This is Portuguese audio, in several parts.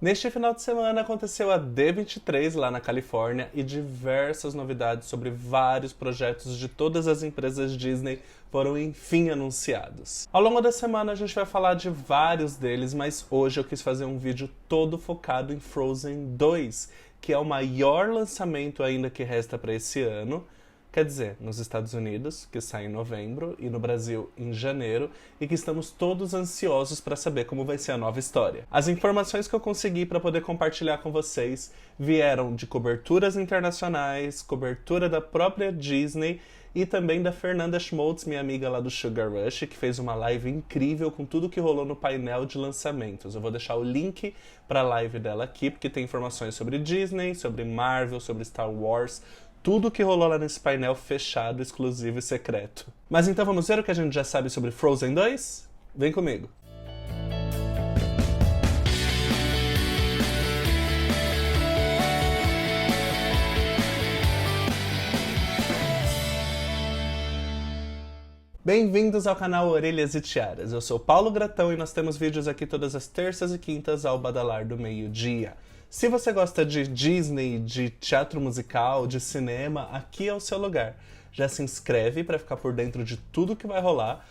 Neste final de semana aconteceu a D23 lá na Califórnia e diversas novidades sobre vários projetos de todas as empresas Disney foram enfim anunciados. Ao longo da semana a gente vai falar de vários deles, mas hoje eu quis fazer um vídeo todo focado em Frozen 2, que é o maior lançamento ainda que resta para esse ano. Quer dizer, nos Estados Unidos, que sai em novembro, e no Brasil em janeiro, e que estamos todos ansiosos para saber como vai ser a nova história. As informações que eu consegui para poder compartilhar com vocês vieram de coberturas internacionais, cobertura da própria Disney e também da Fernanda Schmoltz, minha amiga lá do Sugar Rush, que fez uma live incrível com tudo que rolou no painel de lançamentos. Eu vou deixar o link para a live dela aqui, porque tem informações sobre Disney, sobre Marvel, sobre Star Wars, tudo que rolou lá nesse painel fechado, exclusivo e secreto. Mas então vamos ver o que a gente já sabe sobre Frozen 2? Vem comigo! Bem-vindos ao canal Orelhas e Tiaras. Eu sou Paulo Gratão e nós temos vídeos aqui todas as terças e quintas ao badalar do meio-dia. Se você gosta de Disney, de teatro musical, de cinema, aqui é o seu lugar. Já se inscreve para ficar por dentro de tudo que vai rolar,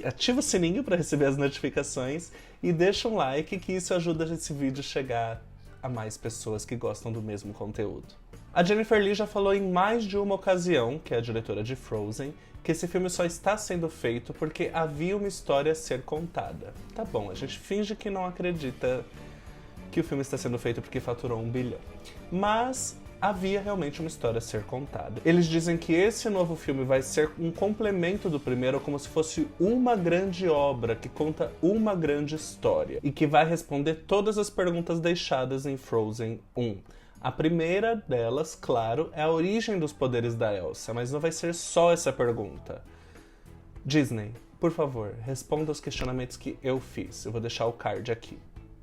ativa o sininho para receber as notificações e deixa um like, que isso ajuda esse vídeo a chegar a mais pessoas que gostam do mesmo conteúdo. A Jennifer Lee já falou em mais de uma ocasião, que é a diretora de Frozen, que esse filme só está sendo feito porque havia uma história a ser contada. Tá bom, a gente finge que não acredita que o filme está sendo feito porque faturou 1 bilhão. Mas havia realmente uma história a ser contada. Eles dizem que esse novo filme vai ser um complemento do primeiro, como se fosse uma grande obra que conta uma grande história e que vai responder todas as perguntas deixadas em Frozen 1. A primeira delas, claro, é a origem dos poderes da Elsa, mas não vai ser só essa pergunta. Disney, por favor, responda aos questionamentos que eu fiz. Eu vou deixar o card aqui.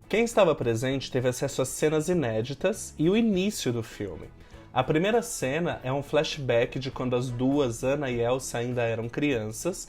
Quem estava presente teve acesso às cenas inéditas e o início do filme. A primeira cena é um flashback de quando as duas, Anna e Elsa, ainda eram crianças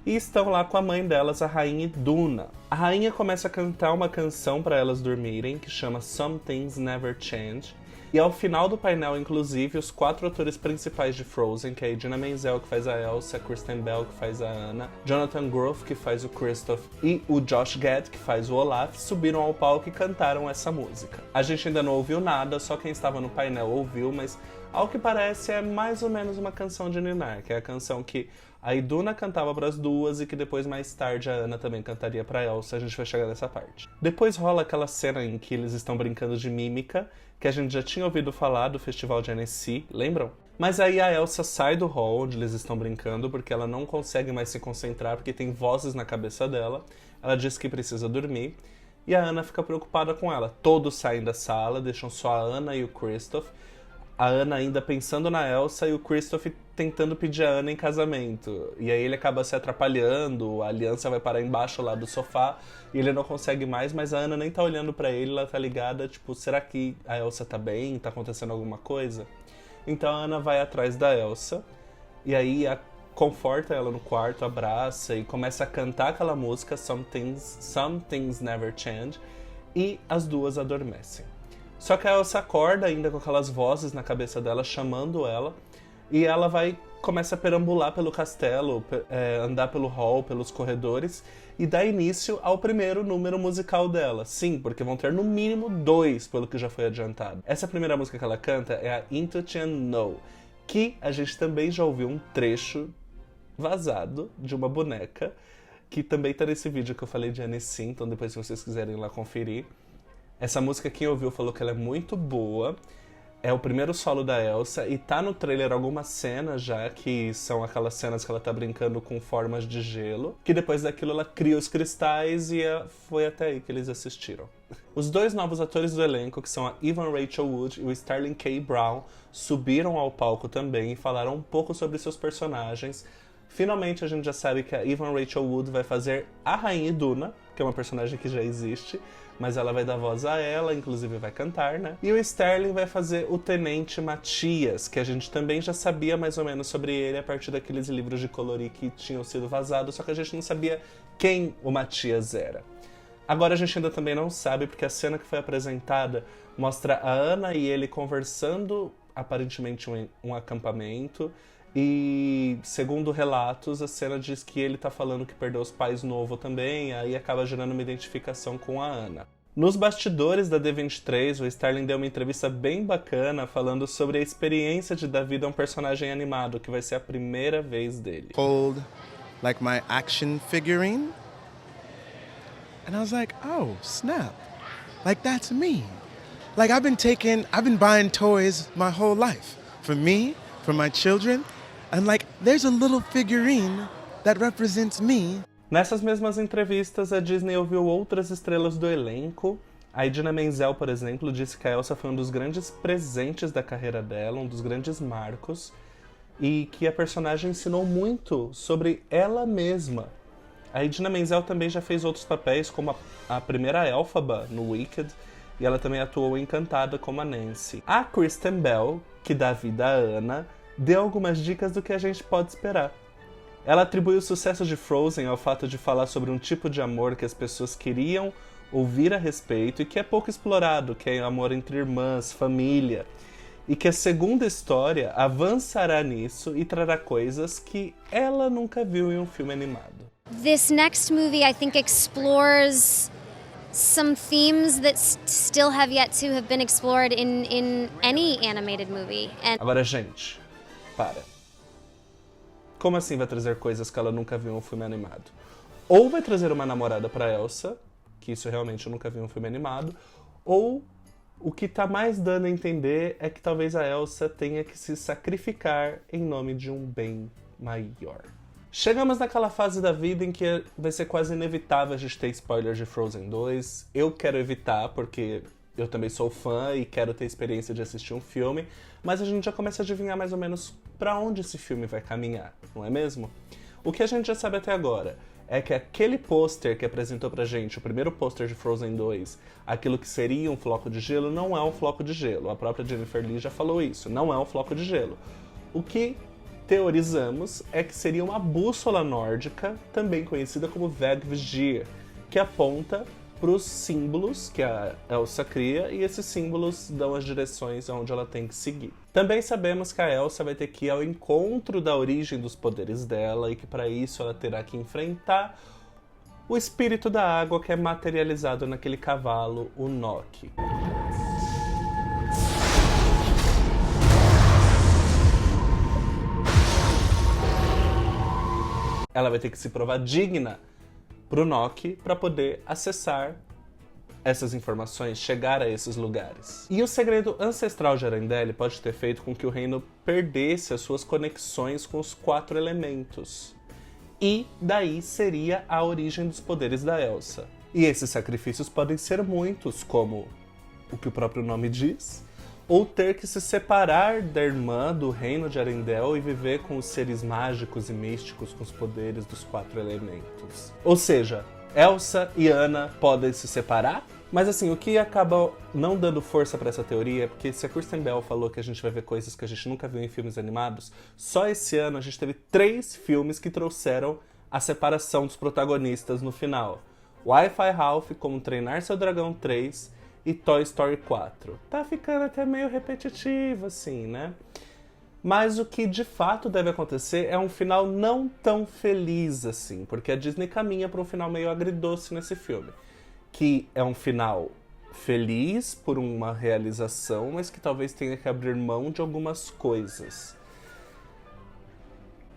e estão lá com a mãe delas, a rainha Iduna. A rainha começa a cantar uma canção para elas dormirem que chama Some Things Never Change. E ao final do painel, inclusive, os 4 atores principais de Frozen, que é a Idina Menzel, que faz a Elsa, a Kristen Bell, que faz a Anna, Jonathan Groff, que faz o Kristoff, e o Josh Gad, que faz o Olaf, subiram ao palco e cantaram essa música. A gente ainda não ouviu nada, só quem estava no painel ouviu, mas ao que parece é mais ou menos uma canção de Ninar, que é a canção que a Iduna cantava para as duas e que depois, mais tarde, a Anna também cantaria para Elsa. A gente vai chegar nessa parte. Depois rola aquela cena em que eles estão brincando de mímica, que a gente já tinha ouvido falar do festival de Annecy, lembram? Mas aí a Elsa sai do hall onde eles estão brincando porque ela não consegue mais se concentrar porque tem vozes na cabeça dela. Ela diz que precisa dormir e a Anna fica preocupada com ela. Todos saem da sala, deixam só a Anna e o Kristoff. A Anna ainda pensando na Elsa e o Kristoff tentando pedir a Anna em casamento. E aí ele acaba se atrapalhando, a aliança vai parar embaixo lá do sofá e ele não consegue mais, mas a Anna nem tá olhando pra ele, ela tá ligada, tipo, será que a Elsa tá bem? Tá acontecendo alguma coisa? Então a Anna vai atrás da Elsa e aí conforta ela no quarto, abraça e começa a cantar aquela música Some Things Never Change e as duas adormecem. Só que a Elsa acorda ainda com aquelas vozes na cabeça dela chamando ela e ela começa a perambular pelo castelo, andar pelo hall, pelos corredores e dá início ao primeiro número musical dela. Sim, porque vão ter no mínimo 2, pelo que já foi adiantado. Essa primeira música que ela canta é a Into Chan No, que a gente também já ouviu um trecho vazado de uma boneca, que também tá nesse vídeo que eu falei de Annecy, então depois se vocês quiserem ir lá conferir. Essa música, quem ouviu falou que ela é muito boa, é o primeiro solo da Elsa e tá no trailer algumas cenas já, que são aquelas cenas que ela tá brincando com formas de gelo, que depois daquilo ela cria os cristais e foi até aí que eles assistiram. Os 2 novos atores do elenco, que são a Evan Rachel Wood e o Sterling K. Brown, subiram ao palco também e falaram um pouco sobre seus personagens. Finalmente a gente já sabe que a Evan Rachel Wood vai fazer a Rainha Iduna, que é uma personagem que já existe, mas ela vai dar voz a ela, inclusive vai cantar, né? E o Sterling vai fazer o Tenente Matias, que a gente também já sabia mais ou menos sobre ele a partir daqueles livros de colorir que tinham sido vazados, só que a gente não sabia quem o Matias era. Agora a gente ainda também não sabe, porque a cena que foi apresentada mostra a Anna e ele conversando, aparentemente um acampamento, e segundo relatos, a cena diz que ele tá falando que perdeu os pais novo também, aí acaba gerando uma identificação com a Anna. Nos bastidores da D23, o Starlin deu uma entrevista bem bacana falando sobre a experiência de dar vida a um personagem animado, que vai ser a primeira vez dele. Hold like my action figurine. And I was like, oh, snap. Like that's me. Like I've been buying toys my whole life. For me, for my children. And like there's a little figurine that represents me. Nessas mesmas entrevistas, a Disney ouviu outras estrelas do elenco. A Idina Menzel, por exemplo, disse que a Elsa foi um dos grandes presentes da carreira dela, um dos grandes marcos, e que a personagem ensinou muito sobre ela mesma. A Idina Menzel também já fez outros papéis, como a primeira Elphaba no Wicked, e ela também atuou em Encantada como a Nancy. A Kristen Bell, que dá vida a Anna, deu algumas dicas do que a gente pode esperar. Ela atribui o sucesso de Frozen ao fato de falar sobre um tipo de amor que as pessoas queriam ouvir a respeito e que é pouco explorado, que é o amor entre irmãs, família, e que a segunda história avançará nisso e trará coisas que ela nunca viu em um filme animado. This next movie, I think, explores some themes that still have yet to have been explored in any animated movie. Agora, gente, para. Como assim vai trazer coisas que ela nunca viu em um filme animado? Ou vai trazer uma namorada pra Elsa, que isso realmente eu nunca vi em um filme animado, ou o que tá mais dando a entender é que talvez a Elsa tenha que se sacrificar em nome de um bem maior. Chegamos naquela fase da vida em que vai ser quase inevitável a gente ter spoilers de Frozen 2. Eu quero evitar, porque eu também sou fã e quero ter experiência de assistir um filme, mas a gente já começa a adivinhar mais ou menos pra onde esse filme vai caminhar, não é mesmo? O que a gente já sabe até agora é que aquele pôster que apresentou pra gente, o primeiro pôster de Frozen 2, aquilo que seria um floco de gelo, não é um floco de gelo. A própria Jennifer Lee já falou isso, não é um floco de gelo. O que teorizamos é que seria uma bússola nórdica, também conhecida como Vegvigia, que aponta para os símbolos que a Elsa cria, e esses símbolos dão as direções aonde ela tem que seguir. Também sabemos que a Elsa vai ter que ir ao encontro da origem dos poderes dela e que para isso ela terá que enfrentar o espírito da água que é materializado naquele cavalo, o Noki. Ela vai ter que se provar digna pro Noki para poder acessar essas informações, chegar a esses lugares. E o segredo ancestral de Arendelle pode ter feito com que o reino perdesse as suas conexões com os 4 elementos. E daí seria a origem dos poderes da Elsa. E esses sacrifícios podem ser muitos, como o que o próprio nome diz, ou ter que se separar da irmã do reino de Arendelle e viver com os seres mágicos e místicos com os poderes dos 4 elementos. Ou seja, Elsa e Anna podem se separar? Mas assim, o que acaba não dando força pra essa teoria é porque se a Kristen Bell falou que a gente vai ver coisas que a gente nunca viu em filmes animados, só esse ano a gente teve 3 filmes que trouxeram a separação dos protagonistas no final. Wi-Fi Ralph, Como Treinar Seu Dragão 3 e Toy Story 4. Tá ficando até meio repetitivo, assim, né? Mas o que de fato deve acontecer é um final não tão feliz assim, porque a Disney caminha para um final meio agridoce nesse filme. Que é um final feliz por uma realização, mas que talvez tenha que abrir mão de algumas coisas.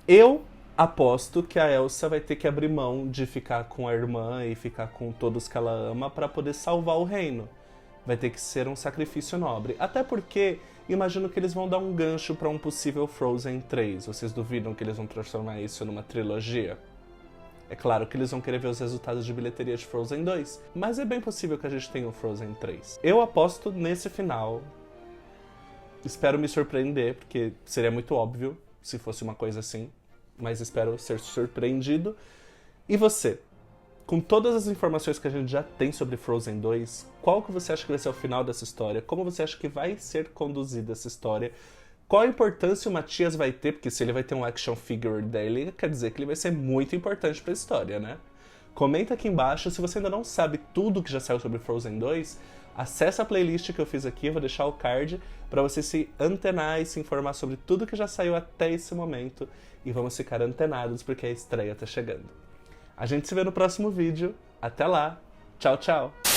Eu aposto que a Elsa vai ter que abrir mão de ficar com a irmã e ficar com todos que ela ama para poder salvar o reino. Vai ter que ser um sacrifício nobre. Até porque imagino que eles vão dar um gancho para um possível Frozen 3. Vocês duvidam que eles vão transformar isso numa trilogia? É claro que eles vão querer ver os resultados de bilheteria de Frozen 2, mas é bem possível que a gente tenha o Frozen 3. Eu aposto nesse final. Espero me surpreender, porque seria muito óbvio se fosse uma coisa assim, mas espero ser surpreendido. E você? Com todas as informações que a gente já tem sobre Frozen 2, qual que você acha que vai ser o final dessa história? Como você acha que vai ser conduzida essa história? Qual a importância o Matias vai ter? Porque se ele vai ter um action figure dele, quer dizer que ele vai ser muito importante para a história, né? Comenta aqui embaixo. Se você ainda não sabe tudo que já saiu sobre Frozen 2, acessa a playlist que eu fiz aqui, eu vou deixar o card para você se antenar e se informar sobre tudo que já saiu até esse momento. E vamos ficar antenados porque a estreia tá chegando. A gente se vê no próximo vídeo. Até lá. Tchau, tchau.